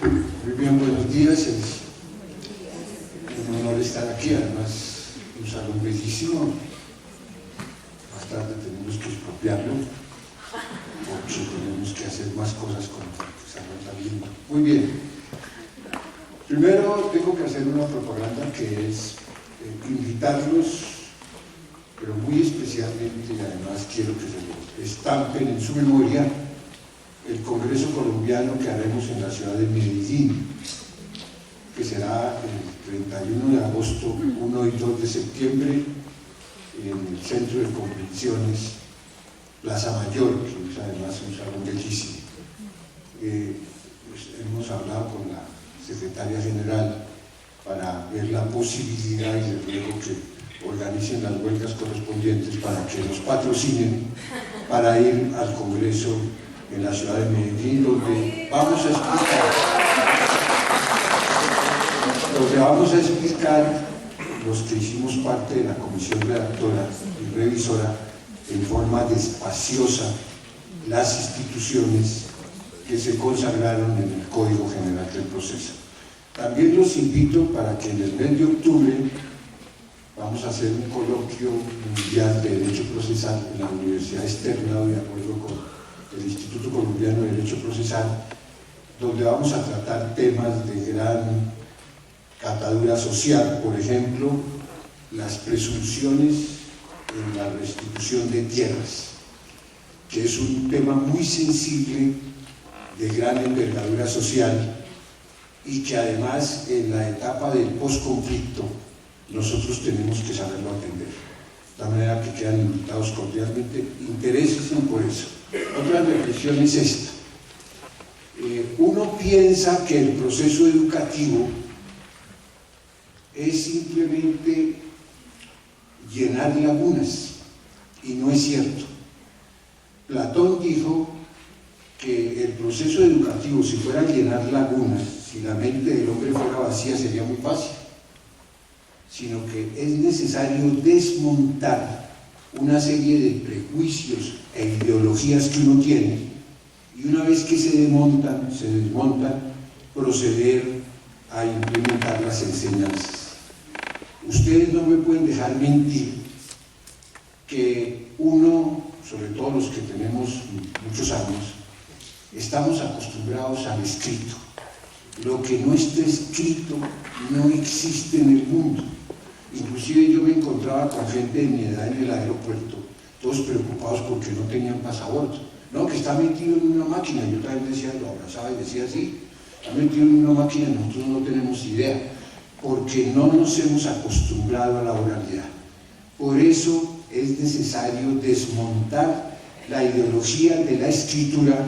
Muy bien, buenos días. Es un honor estar aquí, además un salón bellísimo. Más tarde tenemos que expropiarlo porque tenemos que hacer más cosas con el salón tan lindo. Muy bien. Primero tengo que hacer una propaganda que es invitarlos, pero muy especialmente, y además quiero que se lo estampen en su memoria, el Congreso Colombiano que haremos en la ciudad de Medellín, que será el 31 de agosto, 1 y 2 de septiembre, en el Centro de Convenciones Plaza Mayor, que es además un salón bellísimo. Hemos hablado con la secretaria general para ver la posibilidad, y les ruego que organicen las huelgas correspondientes para que nos patrocinen para ir al Congreso en la ciudad de Medellín, donde vamos a explicar los que hicimos parte de la comisión redactora y revisora en forma despaciosa las instituciones que se consagraron en el Código General del Proceso. También los invito para que en el mes de octubre vamos a hacer un coloquio mundial de Derecho Procesal en la Universidad Externado, de acuerdo con el Instituto Colombiano de Derecho Procesal, donde vamos a tratar temas de gran catadura social, por ejemplo, las presunciones en la restitución de tierras, que es un tema muy sensible, de gran envergadura social, y que además en la etapa del posconflicto nosotros tenemos que saberlo atender. De la manera que quedan invitados cordialmente, interésense por eso. Otra reflexión es esta. Uno piensa que el proceso educativo es simplemente llenar lagunas, y no es cierto. Platón dijo que el proceso educativo, si fuera llenar lagunas, si la mente del hombre fuera vacía, sería muy fácil, sino que es necesario desmontar una serie de prejuicios e ideologías que uno tiene, y una vez que se desmontan, proceder a implementar las enseñanzas. Ustedes no me pueden dejar mentir que uno, sobre todo los que tenemos muchos años, estamos acostumbrados al escrito. Lo que no está escrito no existe en el mundo. Inclusive yo me encontraba con gente de mi edad en el aeropuerto, todos preocupados porque no tenían pasaporte. No, que está metido en una máquina. Yo también decía, lo abrazaba y decía, sí, está metido en una máquina, nosotros no tenemos idea, porque no nos hemos acostumbrado a la oralidad. Por eso es necesario desmontar la ideología de la escritura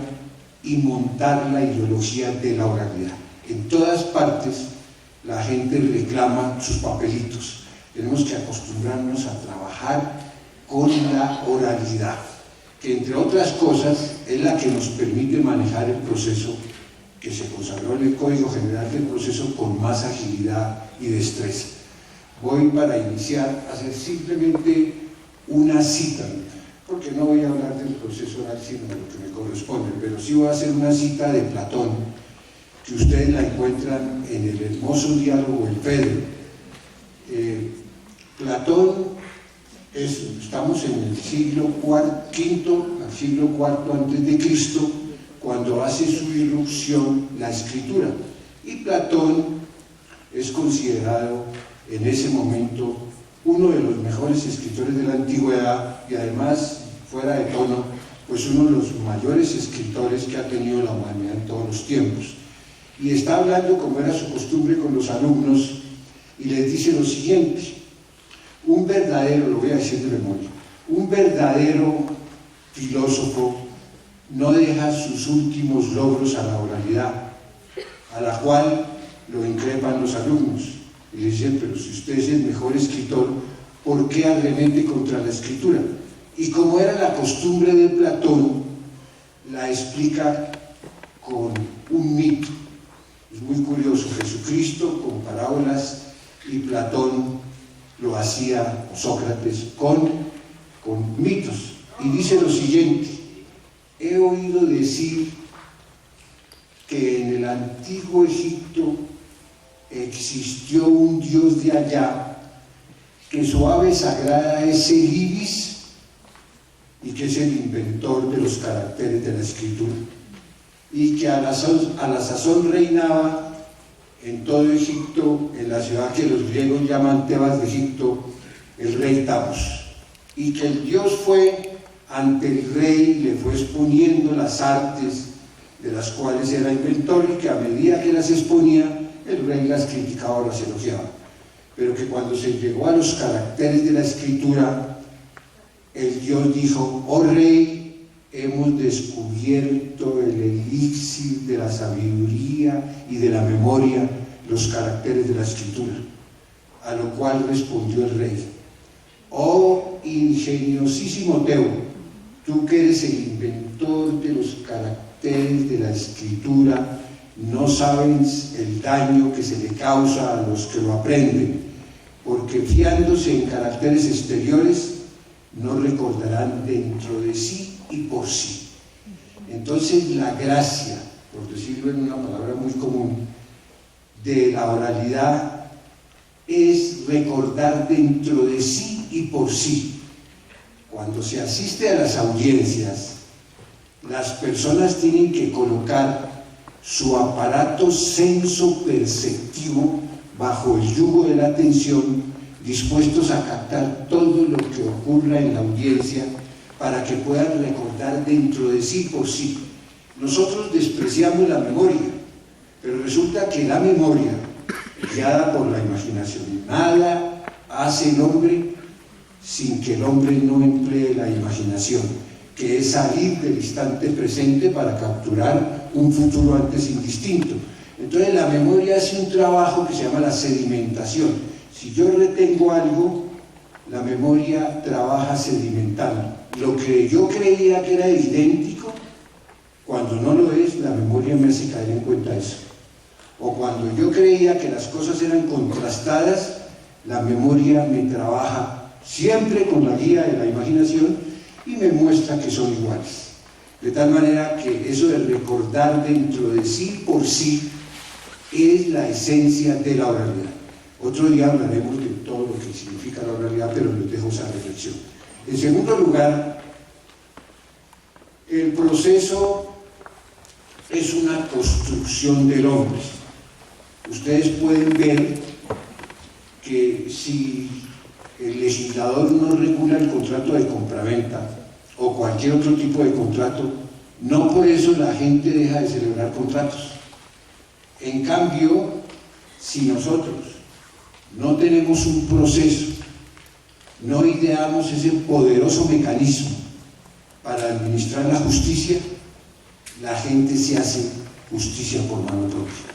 y montar la ideología de la oralidad. En todas partes la gente reclama sus papelitos. Tenemos que acostumbrarnos a trabajar con la oralidad, que entre otras cosas es la que nos permite manejar el proceso que se consagró en el Código General del Proceso con más agilidad y destreza. Voy para iniciar a hacer simplemente una cita, porque no voy a hablar del proceso oral sino de lo que me corresponde, pero sí voy a hacer una cita de Platón, que ustedes la encuentran en el hermoso diálogo El Fedro. Platón, estamos en el siglo V al siglo IV antes de Cristo, cuando hace su irrupción la escritura, y Platón es considerado en ese momento uno de los mejores escritores de la antigüedad, y además, fuera de tono, pues uno de los mayores escritores que ha tenido la humanidad en todos los tiempos. Y está hablando, como era su costumbre, con los alumnos, y les dice lo siguiente: un verdadero, lo voy a decir de memoria, un verdadero filósofo no deja sus últimos logros a la oralidad, a la cual lo increpan los alumnos, y le dicen, pero si usted es el mejor escritor, ¿por qué arremete contra la escritura? Y como era la costumbre de Platón, la explica con un mito. Es muy curioso, Jesucristo con parábolas y Platón lo hacía, Sócrates, con mitos. Y dice lo siguiente: he oído decir que en el antiguo Egipto existió un dios de allá, que su ave sagrada es el ibis y que es el inventor de los caracteres de la escritura, y que a la sazón reinaba en todo Egipto, en la ciudad que los griegos llaman Tebas de Egipto, el rey Tamus, y que el dios fue ante el rey, le fue exponiendo las artes de las cuales era inventor, y que a medida que las exponía, el rey las criticaba o las elogiaba, pero que cuando se llegó a los caracteres de la escritura, el dios dijo: oh rey, hemos descubierto el elixir de la sabiduría y de la memoria, los caracteres de la escritura. A lo cual respondió el rey: oh ingeniosísimo Teo, tú que eres el inventor de los caracteres de la escritura, no sabes el daño que se le causa a los que lo aprenden, porque fiándose en caracteres exteriores, no recordarán dentro de sí y por sí. Entonces la gracia, por decirlo en una palabra muy común, de la oralidad es recordar dentro de sí y por sí. Cuando se asiste a las audiencias, las personas tienen que colocar su aparato senso-perceptivo bajo el yugo de la atención, dispuestos a captar todo lo que ocurra en la audiencia para que puedan recordar dentro de sí por sí. Nosotros despreciamos la memoria, pero resulta que la memoria, guiada por la imaginación, nada hace el hombre sin que el hombre no emplee la imaginación, que es salir del instante presente para capturar un futuro antes indistinto. Entonces la memoria hace un trabajo que se llama la sedimentación. Si yo retengo algo, la memoria trabaja sedimentando. Lo que yo creía que era idéntico, cuando no lo es, la memoria me hace caer en cuenta eso. O cuando yo creía que las cosas eran contrastadas, la memoria me trabaja siempre con la guía de la imaginación y me muestra que son iguales. De tal manera que eso de recordar dentro de sí por sí es la esencia de la oralidad. Otro día hablaremos de todo lo que significa la oralidad, pero les dejo esa reflexión. En segundo lugar, el proceso es una construcción del hombre. Ustedes pueden ver que si el legislador no regula el contrato de compraventa o cualquier otro tipo de contrato, no por eso la gente deja de celebrar contratos. En cambio, si nosotros no tenemos un proceso, no ideamos ese poderoso mecanismo para administrar la justicia, la gente se hace justicia por mano propia.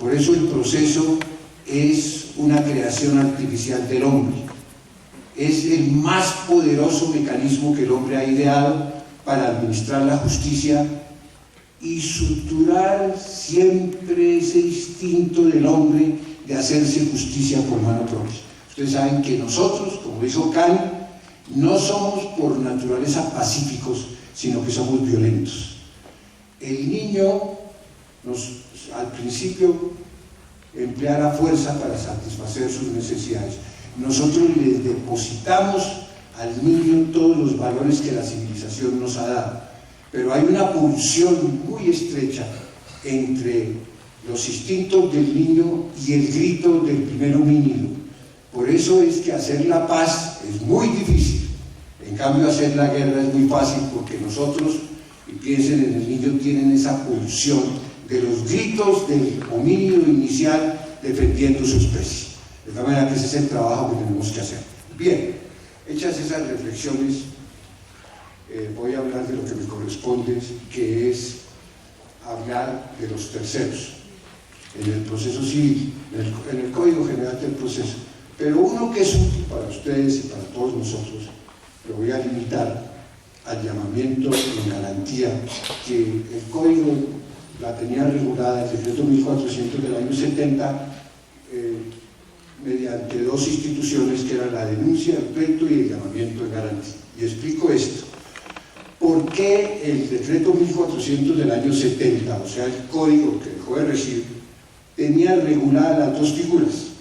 Por eso el proceso es una creación artificial del hombre. Es el más poderoso mecanismo que el hombre ha ideado para administrar la justicia y suturar siempre ese instinto del hombre de hacerse justicia por mano propia. Ustedes saben que nosotros, como dijo Kant, no somos por naturaleza pacíficos, sino que somos violentos. El niño al principio emplea la fuerza para satisfacer sus necesidades. Nosotros les depositamos al niño todos los valores que la civilización nos ha dado, pero hay una pulsión muy estrecha entre los instintos del niño y el grito del primer homínido. Por eso es que hacer la paz es muy difícil, en cambio hacer la guerra es muy fácil, porque nosotros, y piensen en el niño, tienen esa pulsión de los gritos del homínido inicial defendiendo su especie. De tal manera que ese es el trabajo que tenemos que hacer. Bien, hechas esas reflexiones, voy a hablar de lo que me corresponde, que es hablar de los terceros en el proceso civil, en el Código General del Proceso. Pero uno que es útil para ustedes y para todos nosotros, lo voy a limitar al llamamiento en garantía, que el Código la tenía regulada, el decreto 1400 del año 70, mediante dos instituciones que eran la denuncia, el pleito y el llamamiento en garantía. Y explico esto. ¿por qué el decreto 1400 del año 70, o sea, el código que dejó de regir, tenía reguladas las dos figuras?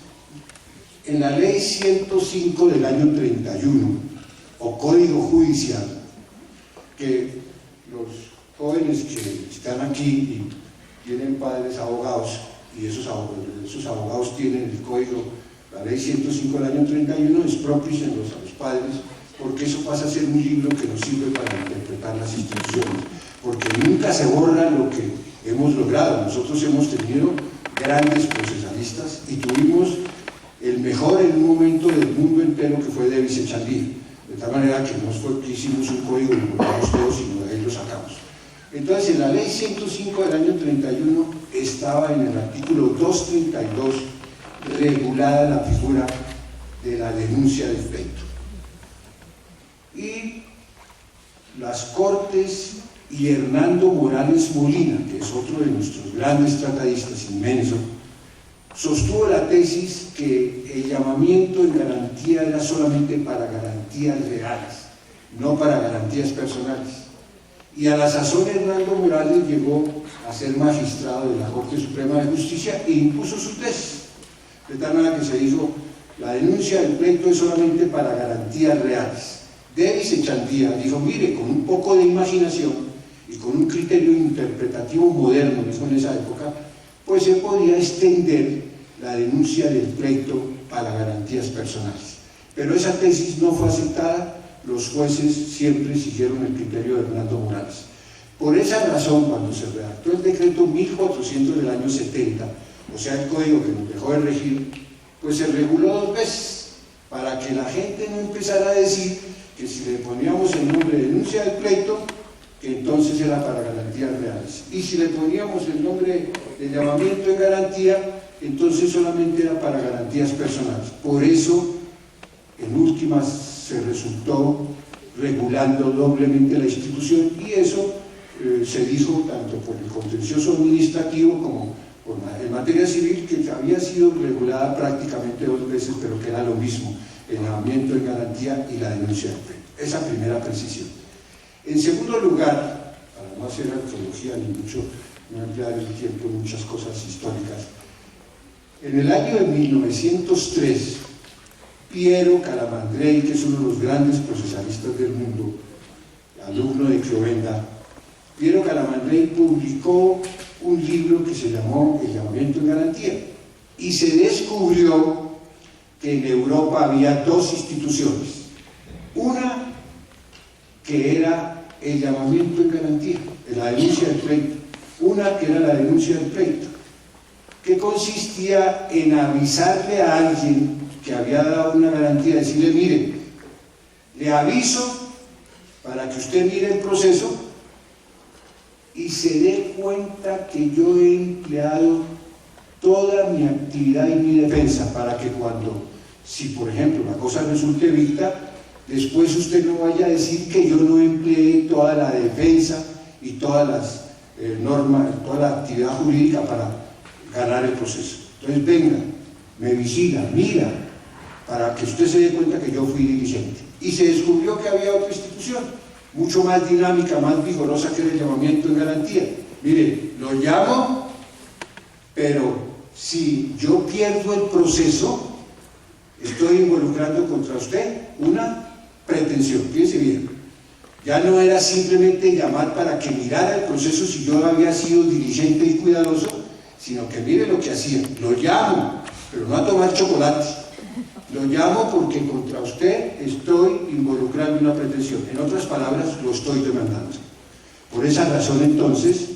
En la ley 105 del año 31, o Código Judicial, que los jóvenes que están aquí y tienen padres abogados, y esos abogados tienen el código, la ley 105 del año 31, es propícenlos a los padres, porque eso pasa a ser un libro que nos sirve para interpretar las instituciones, porque nunca se borra lo que hemos logrado. Nosotros hemos tenido grandes procesalistas y tuvimos el mejor en un momento del mundo entero, que fue Davis Echandía, de tal manera que no fue que hicimos un código y lo borramos todos, sino de ahí lo sacamos. Entonces, en la ley 105 del año 31 estaba en el artículo 232 regulada la figura de la denuncia del pleito. Y las Cortes y Hernando Morales Molina, que es otro de nuestros grandes tratadistas, inmenso, sostuvo la tesis que el llamamiento en garantía era solamente para garantías reales, no para garantías personales. Y a la sazón Hernando Morales llegó a ser magistrado de la Corte Suprema de Justicia e impuso su tesis, de tal manera que se dijo: la denuncia del pleito es solamente para garantías reales. Davis Echandía dijo: mire, con un poco de imaginación y con un criterio interpretativo moderno, dijo en esa época, pues se podía extender la denuncia del pleito para garantías personales. Pero esa tesis no fue aceptada. Los jueces siempre siguieron el criterio de Hernando Morales. Por esa razón, cuando se redactó el decreto 1400 del año 70, o sea, el código que nos dejó de regir, pues se reguló dos veces, para que la gente no empezara a decir que si le poníamos el nombre de denuncia del pleito, que entonces era para garantías reales, y si le poníamos el nombre de llamamiento en garantía, entonces solamente era para garantías personales. Por eso, en últimas, se resultó regulando doblemente la institución, y eso se dijo tanto por el contencioso administrativo como en materia civil, que había sido regulada prácticamente dos veces, pero que era lo mismo, el llamamiento en garantía y la denuncia del pleito. Esa primera precisión. En segundo lugar, para no hacer arqueología ni mucho, no emplear el tiempo en muchas cosas históricas, en el año de 1903, Piero Calamandrei, que es uno de los grandes procesalistas del mundo, alumno de Clovenda, Piero Calamandrei publicó un libro que se llamó El llamamiento en garantía, y se descubrió que en Europa había dos instituciones, una que era el llamamiento en garantía, la denuncia del pleito, una que era la denuncia del pleito, que consistía en avisarle a alguien que había dado una garantía, decirle: mire, le aviso para que usted mire el proceso y se dé cuenta que yo he empleado toda mi actividad y mi defensa para que cuando, si por ejemplo la cosa resulte evicta, después usted no vaya a decir que yo no empleé toda la defensa y todas las normas, toda la actividad jurídica para ganar el proceso. Entonces venga, me vigila, mira, para que usted se dé cuenta que yo fui diligente. Y se descubrió que había otra institución, mucho más dinámica, más vigorosa, que era el llamamiento en garantía. Mire, lo llamo, pero si yo pierdo el proceso, estoy involucrando contra usted una pretensión. Fíjense bien, ya no era simplemente llamar para que mirara el proceso si yo había sido diligente y cuidadoso, sino que mire lo que hacía. Lo llamo, pero no a tomar chocolate. Lo llamo porque contra usted estoy involucrando una pretensión. En otras palabras, lo estoy demandando. Por esa razón, entonces,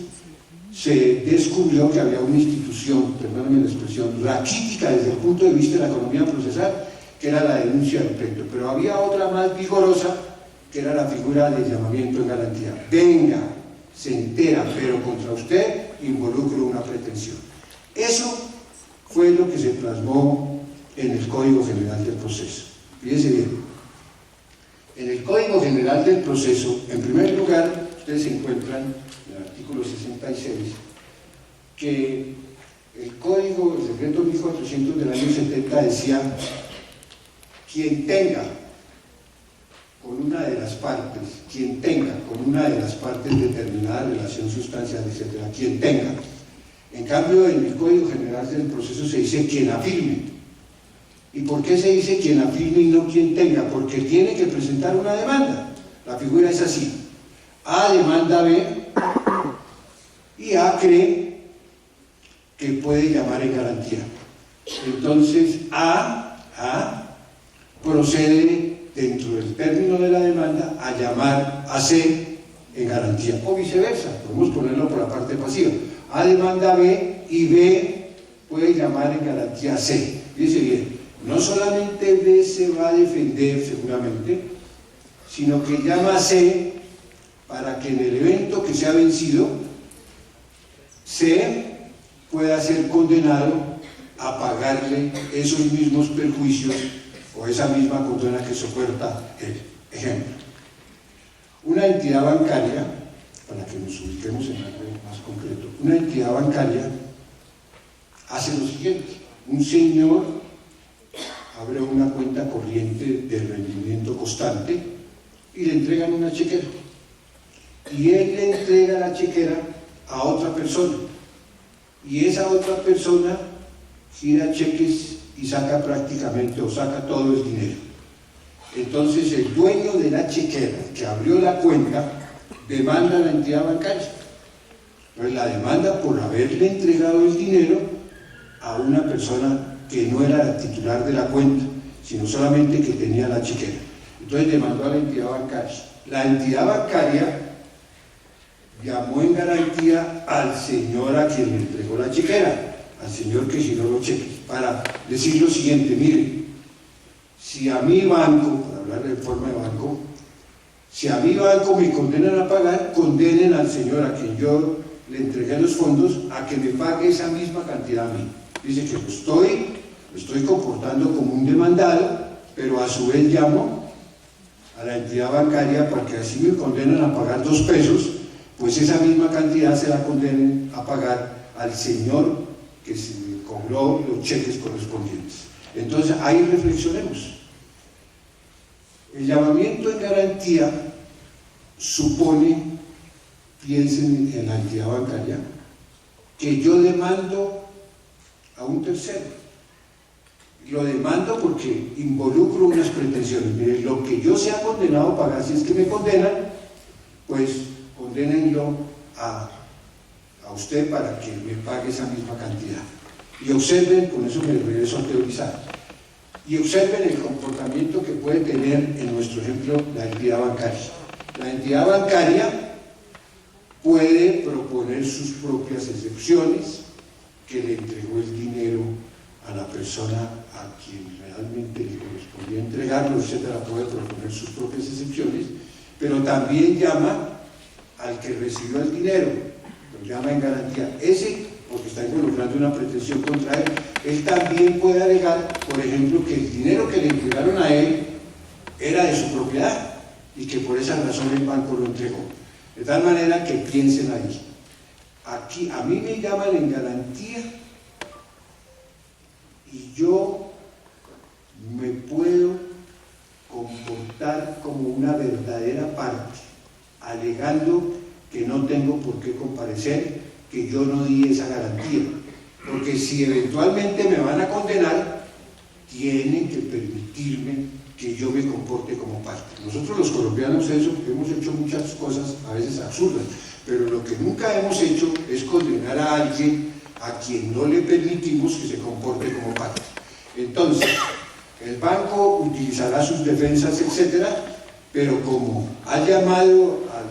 se descubrió que había una institución, perdónenme la expresión, raquítica desde el punto de vista de la economía procesal, que era la denuncia del pleito. Pero había otra más vigorosa, que era la figura del llamamiento en garantía. Venga, se entera, pero contra usted involucro una pretensión. Eso fue lo que se plasmó en el Código General del Proceso. Fíjense bien, en el Código General del Proceso, en primer lugar, ustedes encuentran en el artículo 66 que el Código, el decreto 1400 del año 70 decía: quien tenga con una de las partes, quien tenga con una de las partes determinada relación sustancial, etcétera, quien tenga. En cambio, en el Código General del Proceso se dice quien afirme. ¿Y por qué se dice quien afirme y no quien tenga? Porque tiene que presentar una demanda. La figura es así: A demanda B y A cree que puede llamar en garantía. Entonces A procede dentro del término de la demanda a llamar a C en garantía, o viceversa, podemos ponerlo por la parte pasiva. A demanda B y B puede llamar en garantía a C. Dice bien, no solamente B se va a defender seguramente, sino que llama a C para que en el evento que se ha vencido, C pueda ser condenado a pagarle esos mismos perjuicios o esa misma condena que soporta él. Ejemplo: una entidad bancaria, para que nos ubiquemos en algo más concreto, una entidad bancaria hace lo siguiente: un señor abre una cuenta corriente de rendimiento constante y le entregan una chequera, y él le entrega la chequera a otra persona, y esa otra persona gira cheques y saca prácticamente o saca todo el dinero. Entonces el dueño de la chequera que abrió la cuenta demanda a la entidad bancaria. Pues la demanda por haberle entregado el dinero a una persona que no era la titular de la cuenta, sino solamente que tenía la chequera. Entonces demandó a la entidad bancaria. La entidad bancaria llamó en garantía al señor a quien le entregó la chequera, al señor que giró los cheques, para decir lo siguiente: mire, si a mi banco, para hablar de forma de banco, si a mi banco me condenan a pagar, condenen al señor a quien yo le entregué los fondos a que me pague esa misma cantidad a mí. Dice que lo estoy comportando como un demandado, pero a su vez llamo a la entidad bancaria para que así me condenan a pagar 2 pesos, pues esa misma cantidad se la condenen a pagar al señor que se cobró los cheques correspondientes. Entonces ahí reflexionemos. El llamamiento en garantía supone, piensen en la entidad bancaria, que yo demando a un tercero. Lo demando porque involucro unas pretensiones. Miren, lo que yo sea condenado a pagar, si es que me condenan, pues condénenlo a usted para que me pague esa misma cantidad. Y observen, con eso me regreso a teorizar, y observen el comportamiento que puede tener, en nuestro ejemplo, la entidad bancaria. La entidad bancaria puede proponer sus propias excepciones, que le entregó el dinero a la persona a quien realmente le correspondía entregarlo, etcétera. Puede proponer sus propias excepciones, pero también llama al que recibió el dinero, lo llama en garantía. Ese, porque está involucrando una pretensión contra él, él también puede alegar, por ejemplo, que el dinero que le entregaron a él era de su propiedad y que por esa razón el banco lo entregó. De tal manera que piensen ahí. Aquí a mí me llaman en garantía y yo me puedo comportar como una verdadera parte, alegando que no tengo por qué comparecer, que yo no di esa garantía, porque si eventualmente me van a condenar, tienen que permitirme que yo me comporte como parte. Nosotros los colombianos hemos hecho muchas cosas a veces absurdas, pero lo que nunca hemos hecho es condenar a alguien a quien no le permitimos que se comporte como parte. Entonces, el banco utilizará sus defensas, etcétera, pero como ha llamado al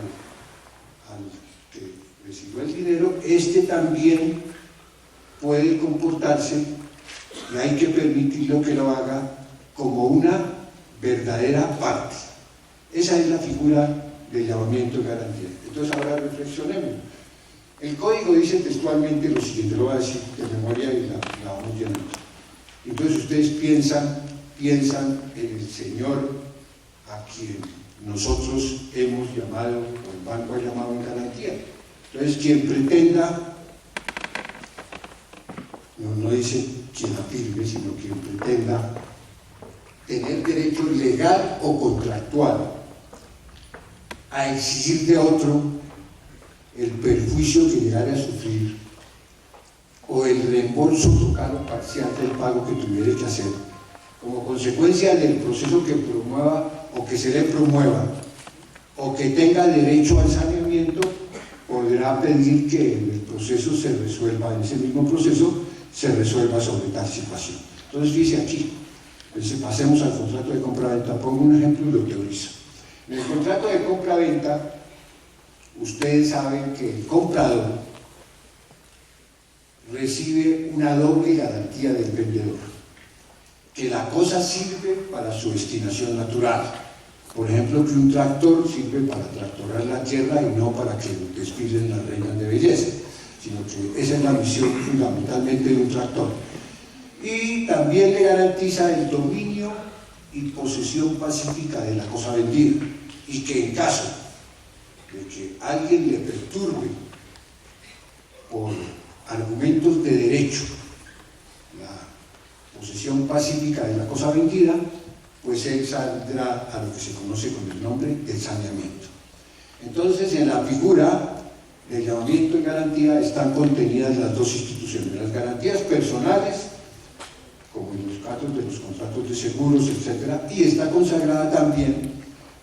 que recibió el dinero, este también puede comportarse, y hay que permitirlo que lo haga como una verdadera parte. Esa es la figura del llamamiento de garantía. Entonces ahora reflexionemos. El código dice textualmente lo siguiente, lo voy a decir de memoria y la vamos llenando. Entonces ustedes piensan en el señor a quien nosotros hemos llamado, o el banco ha llamado en garantía. Entonces quien pretenda, no dice quien afirme, sino quien pretenda tener derecho legal o contractual a exigir de otro el perjuicio que llegara a sufrir o el reembolso total o parcial del pago que tuviera que hacer como consecuencia del proceso que promueva o que se le promueva o que tenga derecho al saneamiento, podrá pedir que el proceso se resuelva, en ese mismo proceso se resuelva sobre tal situación. Entonces dice aquí, pasemos al contrato de compra-venta, pongo un ejemplo y lo teorizo. En el contrato de compra-venta, ustedes saben que el comprador recibe una doble garantía del vendedor, que la cosa sirve para su destinación natural. Por ejemplo, que un tractor sirve para tractorar la tierra y no para que desfilen las reinas de belleza, sino que esa es la misión fundamentalmente de un tractor. Y también le garantiza el dominio y posesión pacífica de la cosa vendida, y que en caso de que alguien le perturbe por argumentos de derecho la posesión pacífica de la cosa vendida, pues él saldrá a lo que se conoce con el nombre del saneamiento. Entonces, en la figura del llamamiento y garantía están contenidas las dos instituciones, las garantías personales, como en los casos de los contratos de seguros, etc., y está consagrada también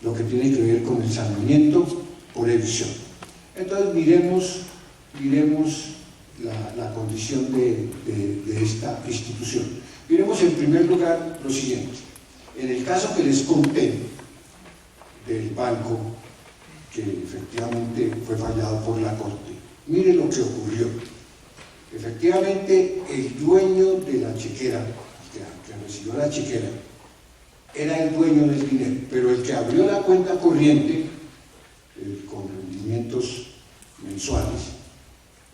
lo que tiene que ver con el saneamiento por evicción. Entonces, miremos la condición de esta institución. Miremos en primer lugar lo siguiente. En el caso que les conté del banco, que efectivamente fue fallado por la Corte, mire lo que ocurrió. Efectivamente, el dueño de la chequera, que recibió la chequera, era el dueño del dinero, pero el que abrió la cuenta corriente, con rendimientos mensuales,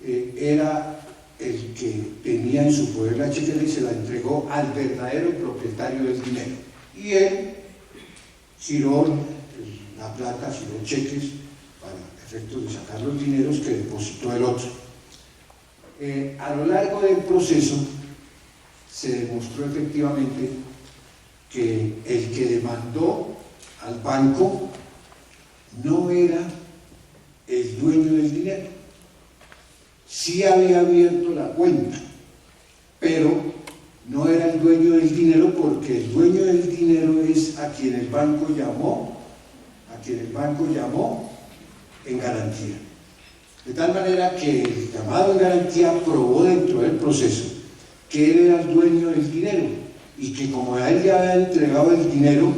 era el que tenía en su poder la chequera y se la entregó al verdadero propietario del dinero. Y él giró la plata, giró cheques para efectos de sacar los dineros que depositó el otro. A lo largo del proceso se demostró efectivamente que el que demandó al banco no era el dueño del dinero. Sí había abierto la cuenta, pero no era el dueño del dinero, porque el dueño del dinero es a quien el banco llamó en garantía. De tal manera que el llamado en garantía probó dentro del proceso que él era el dueño del dinero y que como a él ya había entregado el dinero,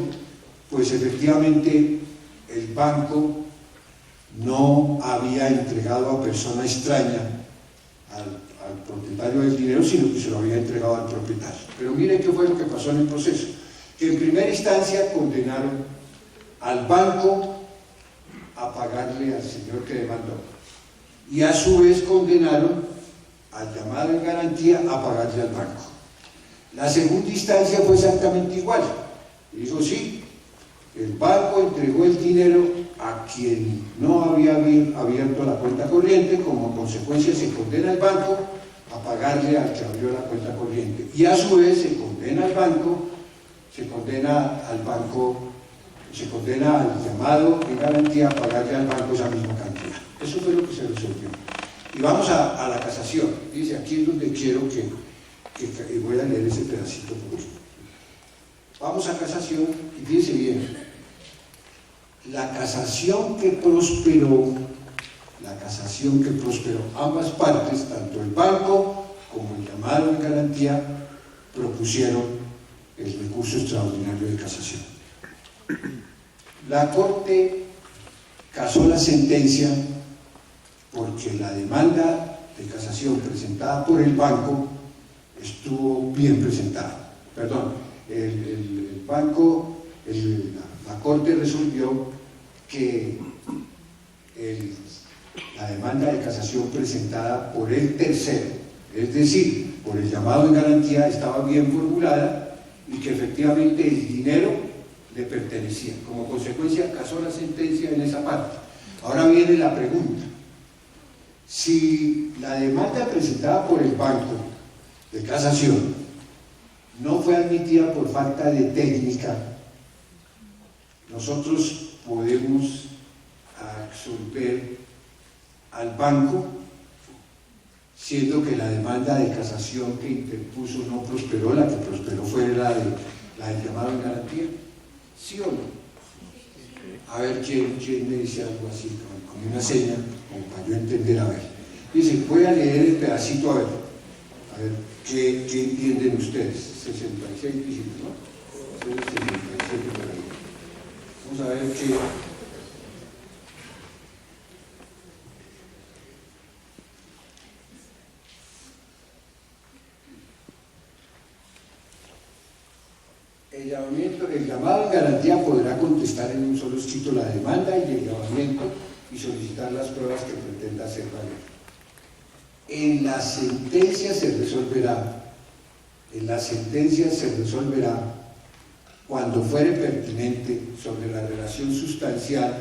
pues efectivamente el banco no había entregado a persona extraña al propietario del dinero, sino que se lo había entregado al propietario. Pero miren qué fue lo que pasó en el proceso, que en primera instancia condenaron al banco a pagarle al señor que demandó, y a su vez condenaron al llamado en garantía a pagarle al banco. La segunda instancia fue exactamente igual. Dijo, sí, el banco entregó el dinero a quien no había abierto la cuenta corriente, como consecuencia se condena al banco a pagarle al que abrió la cuenta corriente, y a su vez se condena al llamado en garantía a pagarle al banco esa misma cantidad. Eso fue lo que se resolvió. Y vamos a la casación. Dice, aquí es donde quiero que voy a leer ese pedacito por último. Vamos a casación y fíjense bien, la casación que prosperó, ambas partes, tanto el banco como el llamado en garantía, propusieron el recurso extraordinario de casación. La Corte casó la sentencia porque la demanda de casación presentada por el banco estuvo bien presentada. Perdón, la Corte resolvió que la demanda de casación presentada por el tercero, es decir, por el llamado en garantía, estaba bien formulada y que efectivamente el dinero le pertenecía. Como consecuencia, casó la sentencia en esa parte. Ahora viene la pregunta: si la demanda presentada por el banco de casación no fue admitida por falta de técnica, nosotros podemos a absolver al banco, siendo que la demanda de casación que interpuso no prosperó, la que prosperó fue la del llamado en garantía? ¿Sí o no? A ver, ¿quién me dice algo así, con una seña, como para yo entender? A ver, dice, voy a leer el pedacito, a ver, ¿qué entienden ustedes? 66 dígitos, ¿no? 67 por ahí. Vamos a ver qué... El llamado en garantía podrá contestar en un solo escrito la demanda y el llamamiento y solicitar las pruebas que pretenda hacer valer. En la sentencia se resolverá cuando fuere pertinente sobre la relación sustancial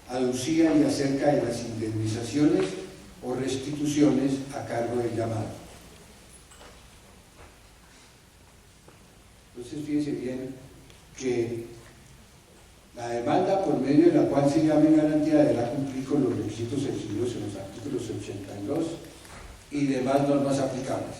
aducida y acerca de las indemnizaciones o restituciones a cargo del llamado. Entonces, fíjense bien que la demanda por medio de la cual se llame en garantía deberá cumplir con los requisitos exigidos en los artículos 82 y demás normas aplicables.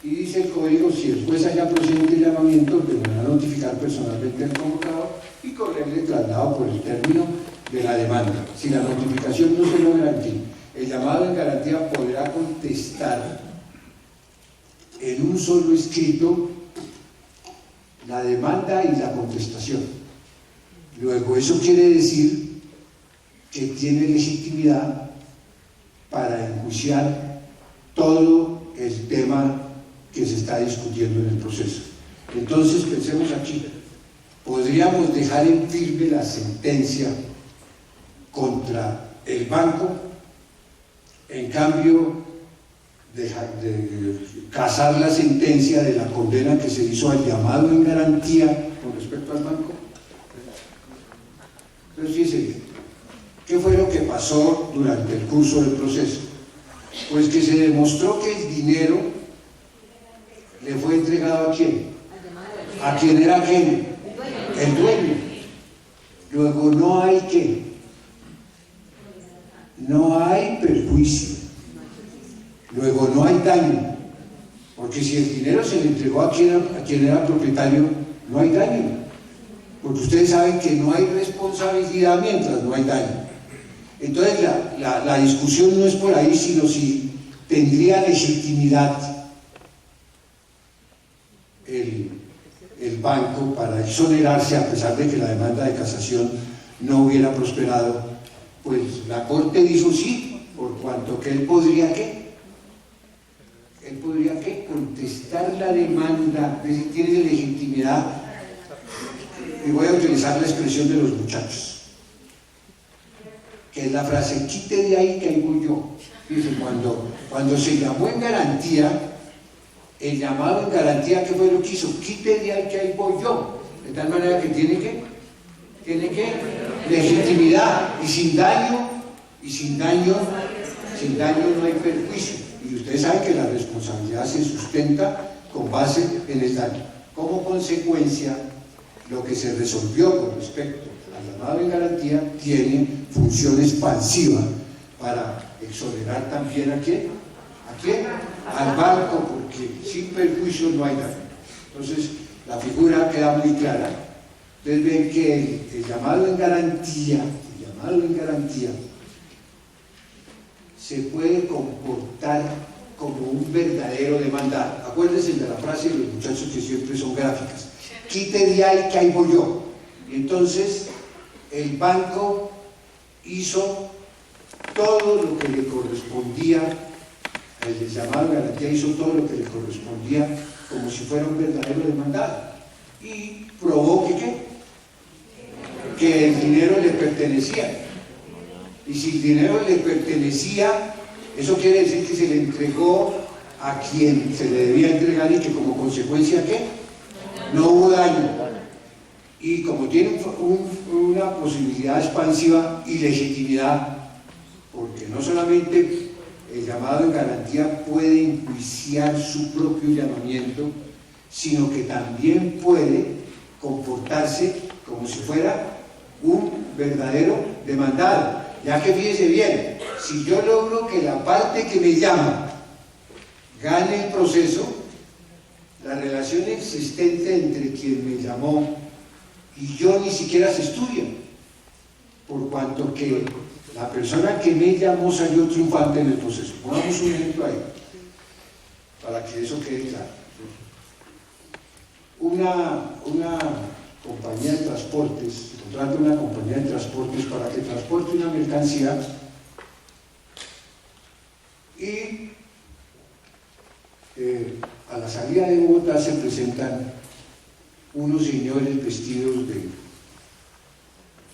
Y dice el código, si el juez haya procedente de llamamiento, deberá notificar personalmente al convocado y correrle traslado por el término de la demanda. Si la notificación no se logra aquí, el llamado en garantía podrá contestar en un solo escrito la demanda y la contestación. Luego, eso quiere decir que tiene legitimidad para enjuiciar todo el tema que se está discutiendo en el proceso. Entonces, pensemos aquí, podríamos dejar en firme la sentencia contra el banco, en cambio, de casar la sentencia de la condena que se hizo al llamado en garantía con respecto al banco. Entonces, fíjense, ¿qué fue lo que pasó durante el curso del proceso? Pues que se demostró que el dinero le fue entregado ¿a quién? ¿A quién era quién? El dueño. Luego no hay ¿qué? No hay perjuicio. Luego no hay daño, porque si el dinero se le entregó a quien era propietario, no hay daño, porque ustedes saben que no hay responsabilidad mientras no hay daño. Entonces la discusión no es por ahí, sino si tendría legitimidad el banco para exonerarse a pesar de que la demanda de casación no hubiera prosperado. Pues la Corte dijo sí, por cuanto que él podría ¿qué? Él podría ¿qué? Contestar la demanda, es decir, tiene legitimidad. Y voy a utilizar la expresión de los muchachos, que es la frase, quite de ahí que ahí voy yo. Dice, cuando se llamó en garantía, el llamado en garantía, ¿qué fue lo que hizo? Quite de ahí que ahí voy yo. De tal manera que tiene que legitimidad, y sin daño no hay perjuicio. Y ustedes saben que la responsabilidad se sustenta con base en el daño. Como consecuencia, lo que se resolvió con respecto al llamado en garantía tiene función expansiva para exonerar también ¿a quién? ¿A quién? Al banco, porque sin perjuicio no hay daño. Entonces, la figura queda muy clara. Ustedes ven que el llamado en garantía se puede comportar como un verdadero demandado. Acuérdense de la frase de los muchachos que siempre son gráficas. Quite de ahí que ahí voy yo. Entonces, el banco hizo todo lo que le correspondía, el llamado de garantía hizo todo lo que le correspondía como si fuera un verdadero demandado. Y probó que el dinero le pertenecía. Y si el dinero le pertenecía, eso quiere decir que se le entregó a quien se le debía entregar y que como consecuencia ¿qué? No hubo daño. Y como tiene una posibilidad expansiva y legitimidad, porque no solamente el llamado en garantía puede enjuiciar su propio llamamiento, sino que también puede comportarse como si fuera un verdadero demandado, ya que fíjese bien, si yo logro que la parte que me llama gane el proceso, la relación existente entre quien me llamó y yo ni siquiera se estudia, por cuanto que la persona que me llamó salió triunfante en el proceso. Pongamos un ejemplo ahí, para que eso quede claro. Una compañía de transportes, contrata una compañía de transportes para que transporte una mercancía y a la salida de Bogotá se presentan unos señores vestidos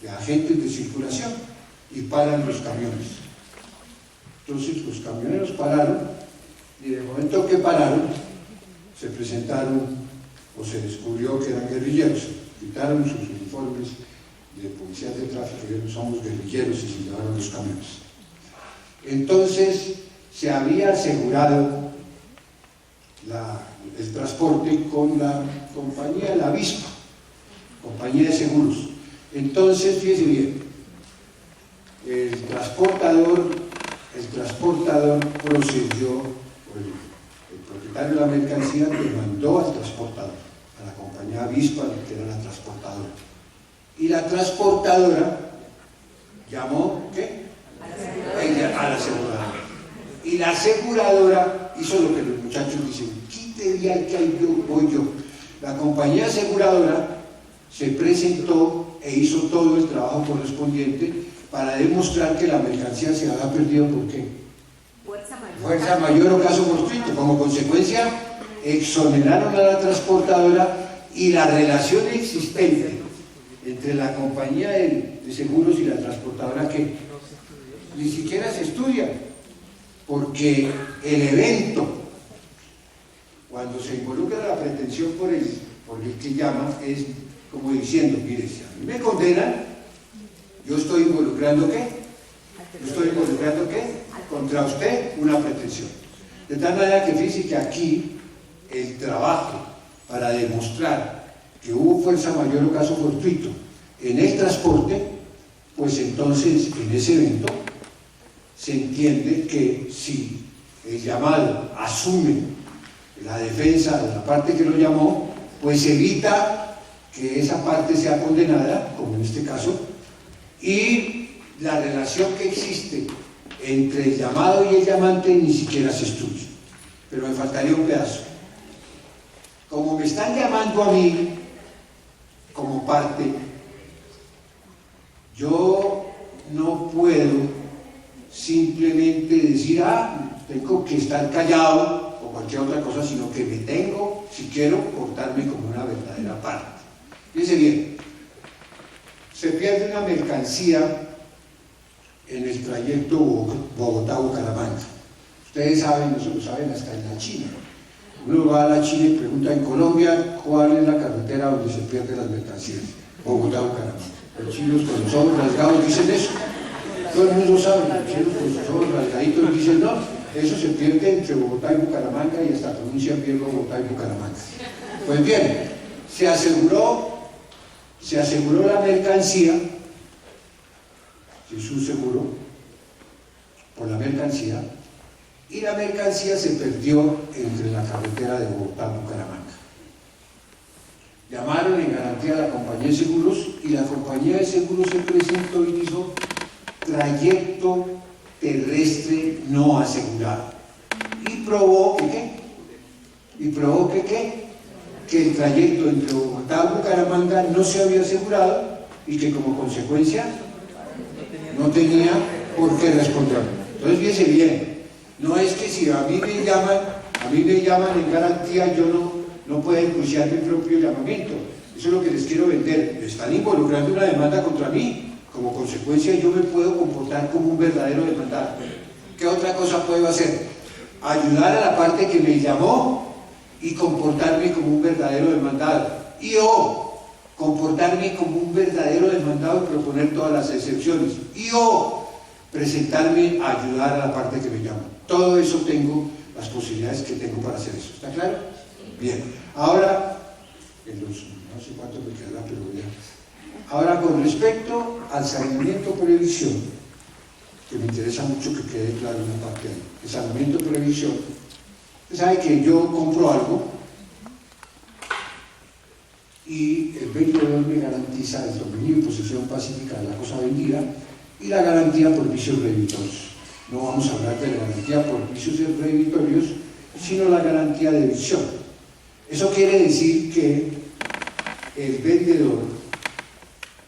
de agentes de circulación y paran los camiones. Entonces los camioneros pararon y en el momento que pararon se presentaron o se descubrió que eran guerrilleros, quitaron sus uniformes de policías de tráfico y ellos somos guerrilleros y se llevaron los camiones. Entonces se había asegurado el transporte con la compañía La Avispa, compañía de seguros. Entonces, fíjese bien, el transportador procedió, el propietario de la mercancía demandó al transportador, a la compañía Avispa, que era la transportadora. Y la transportadora llamó, ¿qué? A la aseguradora. Y la aseguradora hizo lo que los muchachos dicen, quite ya que ahí voy yo. La compañía aseguradora se presentó e hizo todo el trabajo correspondiente para demostrar que la mercancía se había perdido. ¿Por qué? Fuerza mayor o caso fortuito. Como consecuencia, exoneraron a la transportadora y la relación existente entre la compañía de seguros y la transportadora, que ni siquiera se estudia, porque el evento, cuando se involucra la pretensión por el que llama, es como diciendo, mire, si a mí me condenan, yo estoy involucrando ¿qué? Contra usted una pretensión. De tal manera que fíjese que aquí el trabajo para demostrar que hubo fuerza mayor o caso fortuito en el transporte, pues entonces en ese evento se entiende que si el llamado asume la defensa de la parte que lo llamó, pues evita que esa parte sea condenada, como en este caso, y la relación que existe entre el llamado y el llamante ni siquiera se estudia. Pero me faltaría un pedazo. Como me están llamando a mí como parte, yo no puedo simplemente decir, tengo que estar callado o cualquier otra cosa, sino que me tengo, si quiero, portarme como una verdadera parte. Fíjense bien, se pierde una mercancía en el trayecto Bogotá-Bucaramanga. Ustedes saben, eso lo saben hasta en la China. Uno va a la China y pregunta en Colombia cuál es la carretera donde se pierden las mercancías. Bogotá-Bucaramanga. Los chinos con los ojos rasgados dicen eso. Todo el mundo sabe, los chinos con sus ojos rasgaditos dicen no, eso se pierde entre Bogotá y Bucaramanga y hasta pronuncian bien Bogotá y Bucaramanga. Pues bien, se aseguró la mercancía, se hizo un seguro por la mercancía, y la mercancía se perdió entre la carretera de Bogotá a Bucaramanga. Llamaron en garantía a la compañía de seguros y la compañía de seguros se presentó y dijo trayecto terrestre no asegurado. Y probó que ¿qué? Que el trayecto entre Bogotá y Bucaramanga no se había asegurado y que como consecuencia no tenía por qué responder. Entonces fíjese bien, no es que si a mí me llaman en garantía, yo no puedo enjuiciar mi propio llamamiento. Eso es lo que les quiero vender. Me están involucrando una demanda contra mí. Como consecuencia yo me puedo comportar como un verdadero demandado. ¿Qué otra cosa puedo hacer? Ayudar a la parte que me llamó y comportarme como un verdadero demandado. Y comportarme como un verdadero demandado y proponer todas las excepciones. Y presentarme a ayudar a la parte que me llamó. Todo eso tengo las posibilidades que tengo para hacer eso. ¿Está claro? Bien. Ahora, no sé cuánto me quedará, pero ya. Ahora, con respecto al saneamiento por evicción, que me interesa mucho que quede claro una parte ahí, el saneamiento por evicción, usted sabe que yo compro algo y el vendedor me garantiza el dominio y posesión pacífica de la cosa vendida y la garantía por vicios redditorios. No vamos a hablar de la garantía por vicios redditorios, sino la garantía de evicción. Eso quiere decir que el vendedor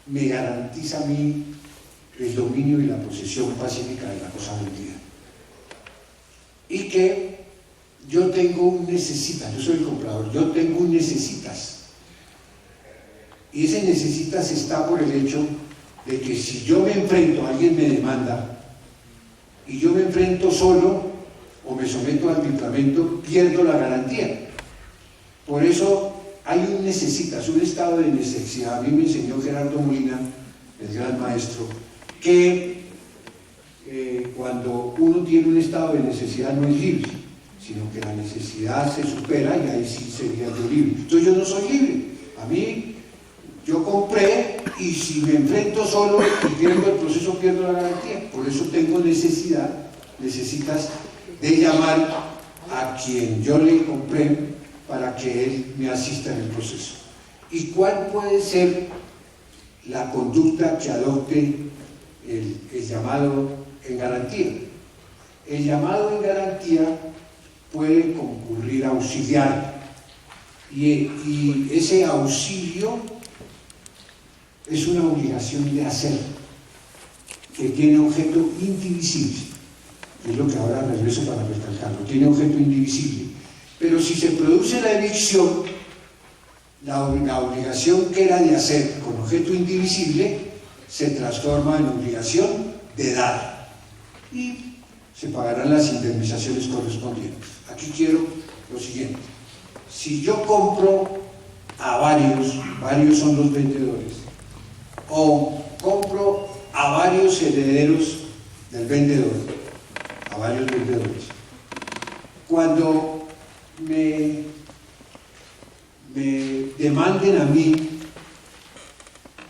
me garantiza a mí el dominio y la posesión pacífica de la cosa vendida. Y que yo tengo un necesitas, yo soy el comprador, yo tengo un necesitas. Y ese necesitas está por el hecho de que si yo me enfrento, alguien me demanda, y yo me enfrento solo o me someto al arbitramiento, pierdo la garantía. Por eso hay un necesitas, un estado de necesidad. A mí me enseñó Gerardo Molina, el gran maestro, que cuando uno tiene un estado de necesidad no es libre, sino que la necesidad se supera y ahí sí sería yo libre. Entonces yo no soy libre. A mí, yo compré y si me enfrento solo y pierdo el proceso, pierdo la garantía. Por eso tengo necesitas de llamar a quien yo le compré para que él me asista en el proceso. ¿Y cuál puede ser la conducta que adopte el llamado en garantía? El llamado en garantía puede concurrir a auxiliar y ese auxilio es una obligación de hacer que tiene objeto indivisible, es lo que ahora regreso para recalcarlo, tiene objeto indivisible. Pero si se produce la evicción, la obligación que era de hacer con objeto indivisible se transforma en obligación de dar y se pagarán las indemnizaciones correspondientes. Aquí quiero lo siguiente: si yo compro a varios son los vendedores, o compro a varios herederos del vendedor, a varios vendedores, cuando me demanden a mí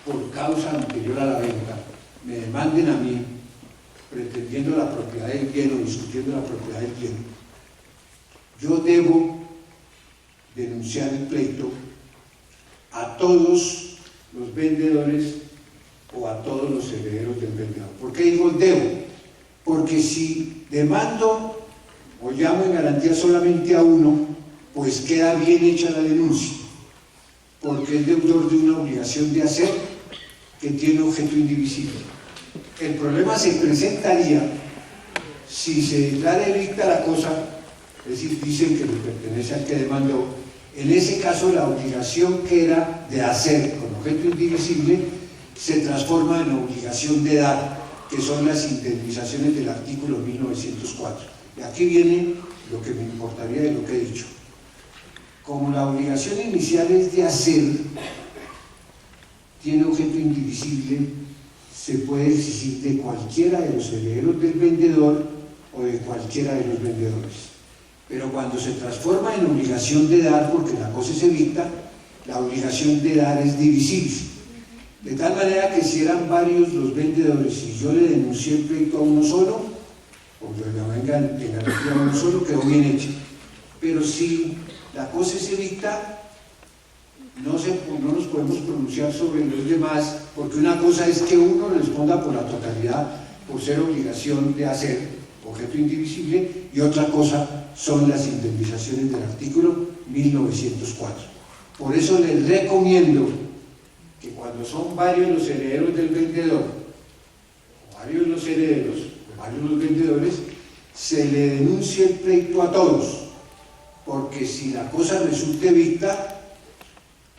por causa anterior a la venta, me demanden a mí pretendiendo la propiedad del bien o discutiendo la propiedad del bien, yo debo denunciar el pleito a todos los vendedores o a todos los herederos del vendedor. ¿Por qué digo debo? Porque si demando o llamo en garantía solamente a uno, pues queda bien hecha la denuncia, porque es deudor de una obligación de hacer que tiene objeto indivisible. El problema se presentaría si se declara evicta la cosa, es decir, dicen que le pertenece al que demandó. En ese caso, la obligación que era de hacer con objeto indivisible se transforma en obligación de dar, que son las indemnizaciones del artículo 1904. Y aquí viene lo que me importaría de lo que he dicho. Como la obligación inicial es de hacer, tiene objeto indivisible, se puede exigir de cualquiera de los herederos del vendedor o de cualquiera de los vendedores. Pero cuando se transforma en obligación de dar, porque la cosa es evicta, la obligación de dar es divisible. De tal manera que si eran varios los vendedores y yo le denuncié el pleito a uno solo, o yo venga en garantía a uno solo, quedó bien hecho. Pero si la cosa es evicta, no nos podemos pronunciar sobre los demás, porque una cosa es que uno responda por la totalidad, por ser obligación de hacer, objeto indivisible, y otra cosa son las indemnizaciones del artículo 1904. Por eso les recomiendo que cuando son varios los herederos del vendedor, o varios los herederos, o varios los vendedores, se le denuncie el pleito a todos, porque si la cosa resulta evicta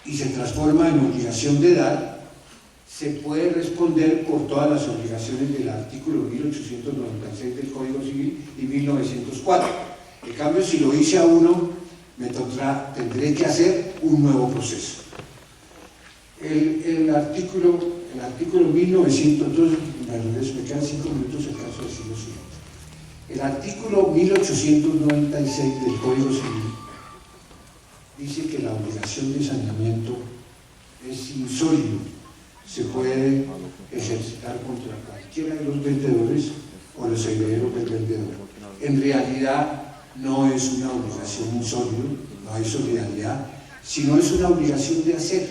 y se transforma en obligación de dar, se puede responder por todas las obligaciones del artículo 1896 del Código Civil y 1904. En cambio, si lo hice a uno, tendré que hacer un nuevo proceso. El artículo 1900, entonces, me quedan 5 minutos, acaso de decir lo siguiente. El artículo 1896 del Código Civil dice que la obligación de saneamiento es insólido se puede ejercitar contra cualquiera de los vendedores o los herederos del vendedor. En realidad no es una obligación insólita, no hay solidaridad, sino es una obligación de hacer,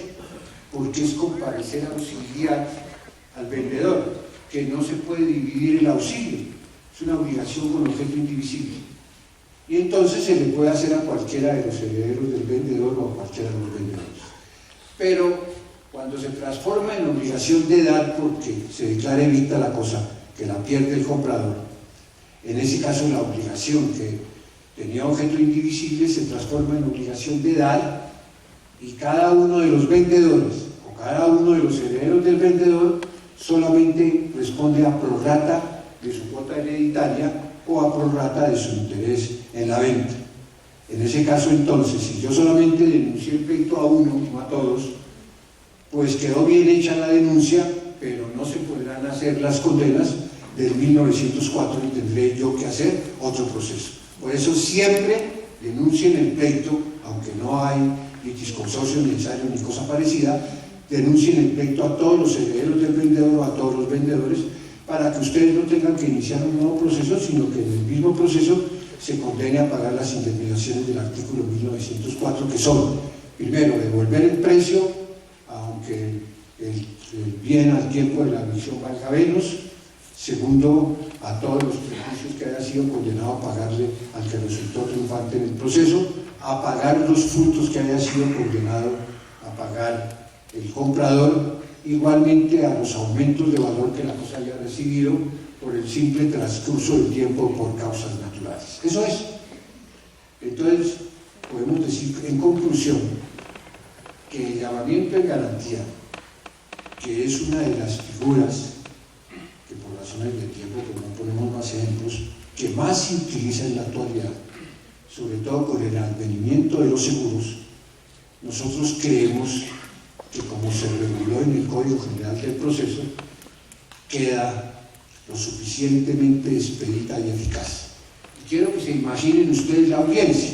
porque es comparecer a auxiliar al vendedor, que no se puede dividir el auxilio, es una obligación con objeto indivisible. Y entonces se le puede hacer a cualquiera de los herederos del vendedor o a cualquiera de los vendedores. Pero cuando se transforma en obligación de dar porque se declara evita la cosa, que la pierde el comprador, en ese caso la obligación que tenía objeto indivisible se transforma en obligación de dar, y cada uno de los vendedores o cada uno de los herederos del vendedor solamente responde a prorrata de su cuota hereditaria o a prorrata de su interés en la venta. En ese caso, entonces, si yo solamente denuncié el pleito a uno, no a todos, pues quedó bien hecha la denuncia, pero no se podrán hacer las condenas del 1904 y tendré yo que hacer otro proceso. Por eso siempre denuncien el pleito, aunque no hay litisconsorcio necesario ni cosa parecida, denuncien el pleito a todos los herederos del vendedor o a todos los vendedores, para que ustedes no tengan que iniciar un nuevo proceso, sino que en el mismo proceso se condene a pagar las indemnizaciones del artículo 1904, que son, primero, devolver el precio, aunque el bien al tiempo de la admisión valga menos; segundo, a todos los perjuicios que haya sido condenado a pagarle al que resultó triunfante en el proceso, a pagar los frutos que haya sido condenado a pagar el comprador, igualmente a los aumentos de valor que la cosa haya recibido por el simple transcurso del tiempo por causas naturales. Eso es. Entonces, podemos decir en conclusión que el llamamiento en garantía, que es una de las figuras que por razones de tiempo, que no ponemos más ejemplos, que más se utiliza en la actualidad, sobre todo con el advenimiento de los seguros, nosotros creemos que, como se reguló en el Código General del Proceso, queda lo suficientemente expedita y eficaz. Y quiero que se imaginen ustedes la audiencia.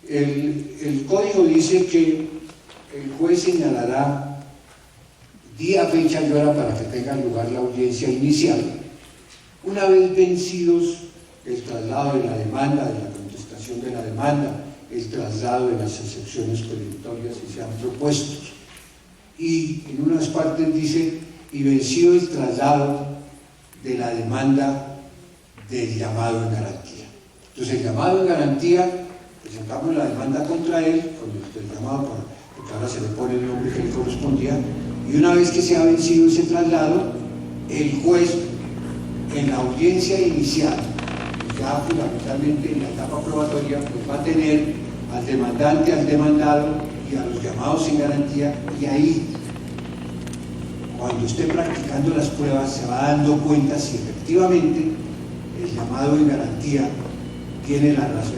El Código dice que el juez señalará día, fecha y hora para que tenga lugar la audiencia inicial, una vez vencidos el traslado de la demanda, de la contestación de la demanda, el traslado de las excepciones perentorias que sean propuestos. Y en unas partes dice, y vencido el traslado de la demanda del llamado en garantía. Entonces, el llamado en garantía, presentamos la demanda contra él, con el llamado, porque ahora se le pone el nombre que le correspondía, y una vez que se ha vencido ese traslado, el juez, en la audiencia inicial, ya fundamentalmente en la etapa probatoria, pues va a tener al demandante, al demandado y a los llamados en garantía, y ahí, cuando esté practicando las pruebas, se va dando cuenta si efectivamente el llamado en garantía tiene la razón,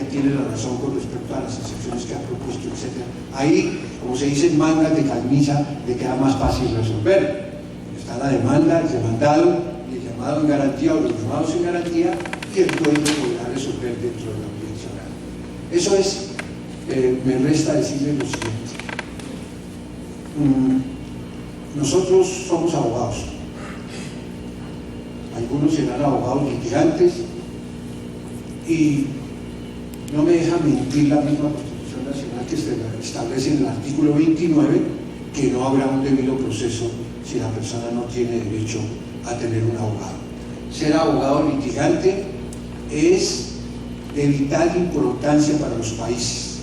tiene la razón con respecto a las excepciones que ha propuesto, etc. Ahí, como se dice en mangas de camisa, le queda más fácil resolver. Está la demanda, el demandado, el llamado en garantía o los llamados en garantía, y el juez lo podrá resolver dentro de la audiencia oral. Eso es, me resta decirles lo siguiente. Nosotros somos abogados. Algunos serán abogados litigantes, y no me deja mentir la misma Constitución Nacional, que establece en el artículo 29 que no habrá un debido proceso si la persona no tiene derecho a tener un abogado. Ser abogado litigante es de vital importancia para los países.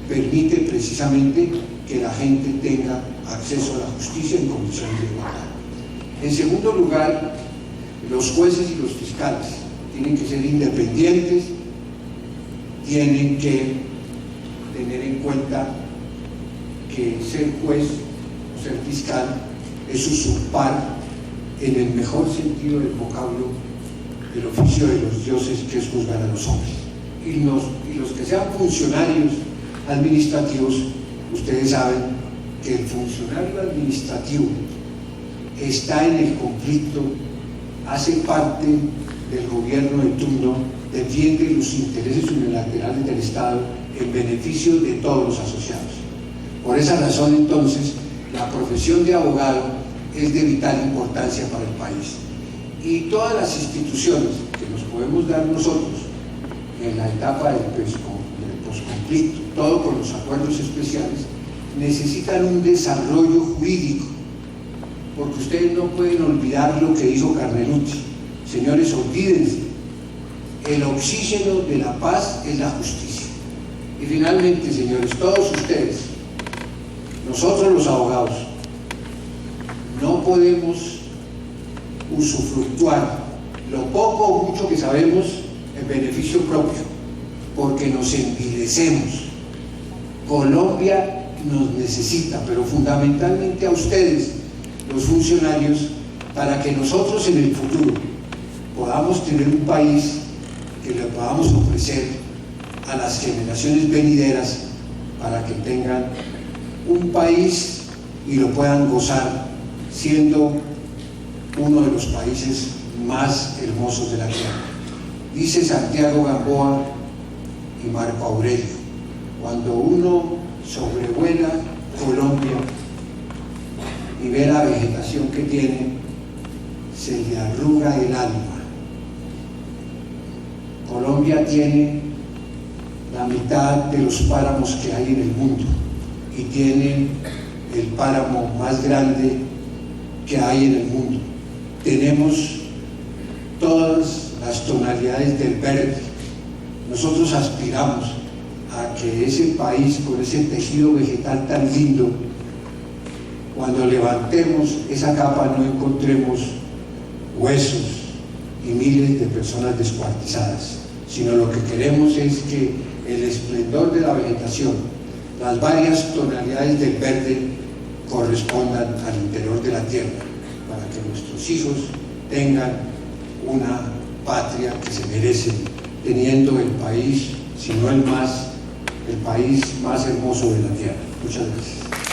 Permite precisamente que la gente tenga acceso a la justicia en condiciones de igualdad. En segundo lugar, los jueces y los fiscales tienen que ser independientes, tienen que tener en cuenta que ser juez o ser fiscal es usurpar, en el mejor sentido del vocablo, el oficio de los dioses, que es juzgar a los hombres. Y los que sean funcionarios administrativos, ustedes saben que el funcionario administrativo está en el conflicto, hace parte del gobierno de turno, defiende los intereses unilaterales del Estado en beneficio de todos los asociados. Por esa razón, entonces, la profesión de abogado es de vital importancia para el país. Y todas las instituciones que nos podemos dar nosotros en la etapa del posconflicto, todo con los acuerdos especiales, necesitan un desarrollo jurídico, porque ustedes no pueden olvidar lo que dijo Carnelucci. Señores, olvídense, el oxígeno de la paz es la justicia. Y finalmente, señores, todos ustedes, nosotros los abogados, no podemos usufructuar lo poco o mucho que sabemos en beneficio propio, porque nos envilecemos. Colombia nos necesita, pero fundamentalmente a ustedes, los funcionarios, para que nosotros en el futuro podamos tener un país que le podamos ofrecer a las generaciones venideras, para que tengan un país y lo puedan gozar siendo uno de los países más hermosos de la tierra. Dice Santiago Gamboa y Marco Aurelio: cuando uno sobrevuela Colombia y ve la vegetación que tiene, se le arruga el alma. Colombia tiene la mitad de los páramos que hay en el mundo y tiene el páramo más grande que hay en el mundo. Tenemos todas las tonalidades del verde. Nosotros aspiramos a que ese país, con ese tejido vegetal tan lindo, cuando levantemos esa capa no encontremos huesos y miles de personas descuartizadas, sino lo que queremos es que el esplendor de la vegetación, las varias tonalidades del verde, correspondan al interior de la tierra, para que nuestros hijos tengan una patria que se merecen, teniendo el país, si no el país más hermoso de la tierra. Muchas gracias.